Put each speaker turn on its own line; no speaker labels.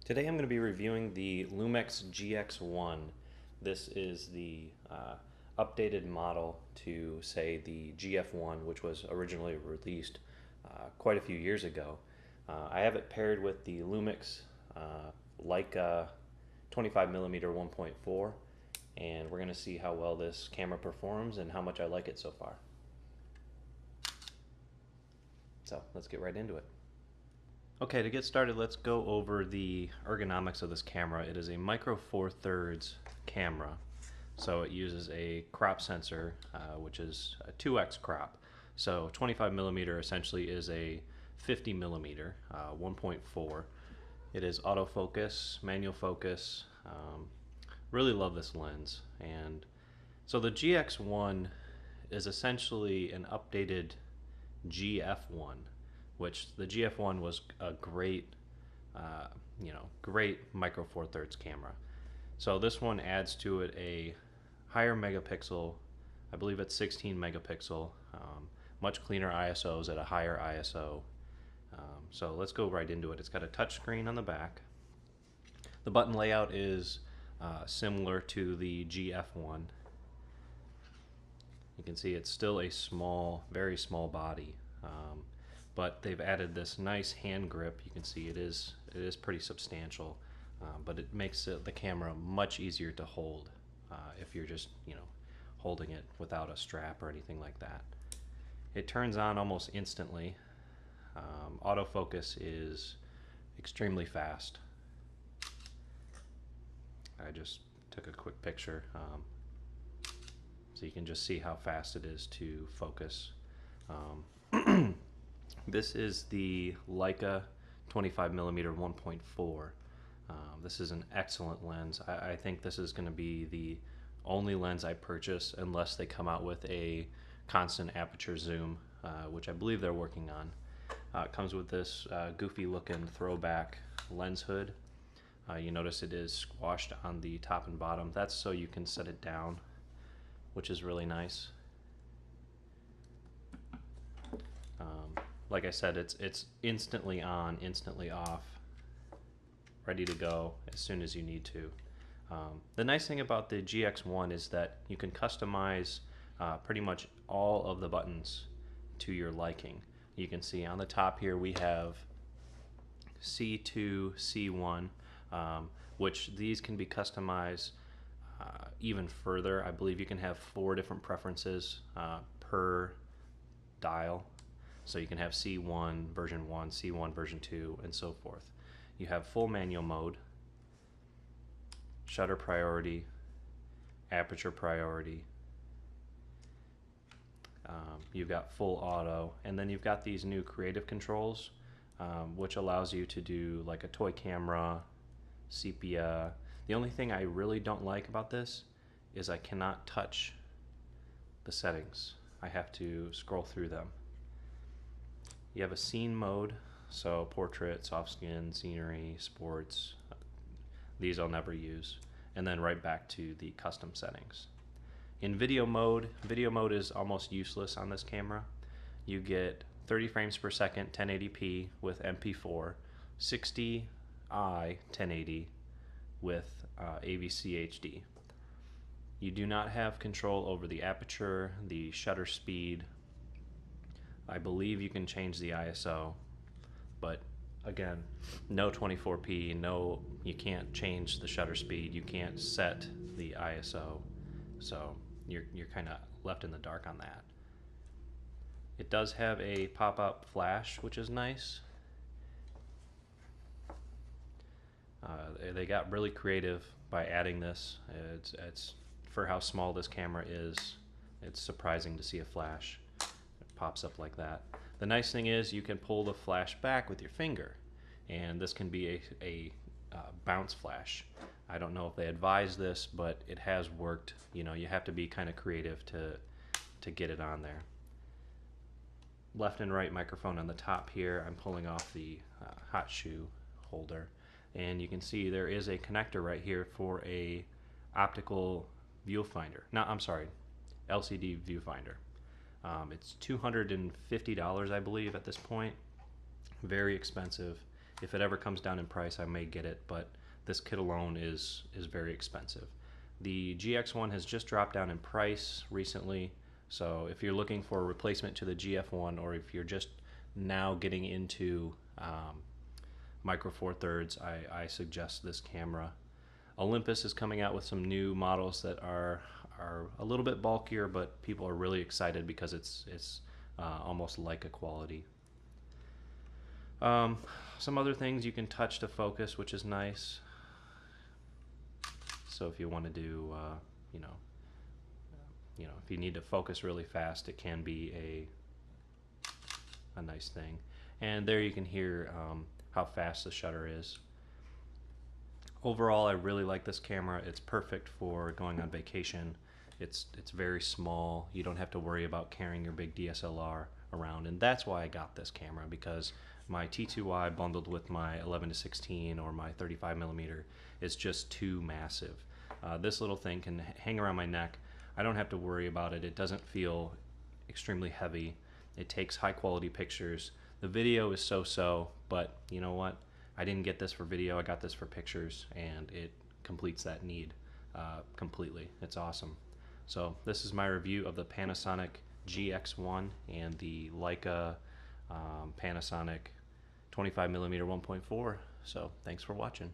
Today I'm going to be reviewing the Lumix GX1. This is the updated model to, say, the GF1, which was originally released quite a few years ago. I have it paired with the Lumix Leica 25mm 1.4, and we're going to see how well this camera performs and how much I like it so far. So let's get right into it. Okay, to get started, let's go over the ergonomics of this camera. It is a micro four thirds camera, so it uses a crop sensor, which is a 2x crop. So 25mm essentially is a 50mm 1.4. It is autofocus, manual focus. Really love this lens. And so the GX1 is essentially an updated GF1, which the GF1 was a great, great micro four thirds camera. So this one adds to it a higher megapixel, I believe it's 16 megapixel, much cleaner ISOs at a higher ISO. So let's go right into it. It's got a touch screen on the back. The button layout is similar to the GF1. You can see it's still a small, very small body. But they've added this nice hand grip. You can see it is pretty substantial, but it makes the camera much easier to hold if you're just holding it without a strap or anything like that. It turns on almost instantly. Autofocus is extremely fast. I just took a quick picture so you can just see how fast it is to focus. This is the Leica 25mm 1.4. This is an excellent lens. I think this is going to be the only lens I purchase unless they come out with a constant aperture zoom, which I believe they're working on. It comes with this goofy looking throwback lens hood. You notice it is squashed on the top and bottom. That's so you can set it down, which is really nice. Like I said, it's instantly on, instantly off, ready to go as soon as you need to. The nice thing about the GX1 is that you can customize pretty much all of the buttons to your liking. You can see on the top here we have C2, C1, which these can be customized even further. I believe you can have 4 different preferences per dial. So you can have C1 version 1, C1 version 2, and so forth. You have full manual mode, shutter priority, aperture priority. You've got full auto, and then you've got these new creative controls, which allows you to do like a toy camera, sepia. The only thing I really don't like about this is I cannot touch the settings. I have to scroll through them. You have a scene mode, so portrait, soft skin, scenery, sports. These I'll never use. And then right back to the custom settings. In video mode is almost useless on this camera. You get 30 frames per second, 1080p with MP4, 60i 1080 with AVC HD. You do not have control over the aperture, the shutter speed. I believe you can change the ISO, but again, no 24p, no, you can't change the shutter speed, you can't set the ISO, so you're kind of left in the dark on that. It does have a pop-up flash, which is nice. They got really creative by adding this. It's for how small this camera is, it's surprising to see a flash. Pops up like that. The nice thing is you can pull the flash back with your finger, and this can be a bounce flash. I don't know if they advise this, but it has worked. You have to be kind of creative to get it on there. Left and right microphone on the top here. I'm pulling off the hot shoe holder, and you can see there is a connector right here for a optical viewfinder. No, I'm sorry, LCD viewfinder. It's $250, I believe, at this point. Very expensive, If it ever comes down in price, I may get it, but this kit alone is very expensive. The GX1 has just dropped down in price recently, so if you're looking for a replacement to the GF1, or if you're just now getting into Micro Four Thirds, I suggest this camera. Olympus is coming out with some new models that are a little bit bulkier, but people are really excited because it's almost Leica quality. Some other things, you can touch to focus, which is nice. So if you want to do, you know, if you need to focus really fast, it can be a nice thing. And there you can hear how fast the shutter is. Overall, I really like this camera. It's perfect for going on vacation. It's very small. You don't have to worry about carrying your big DSLR around, and that's why I got this camera, because my T2i bundled with my 11-16 or my 35mm is just too massive. This little thing can hang around my neck. I don't have to worry about it. It doesn't feel extremely heavy. It takes high quality pictures. The video is so-so, but you know what? I didn't get this for video. I got this for pictures, and it completes that need completely. It's awesome. So this is my review of the Panasonic GX1 and the Leica Panasonic 25mm 1.4. So thanks for watching.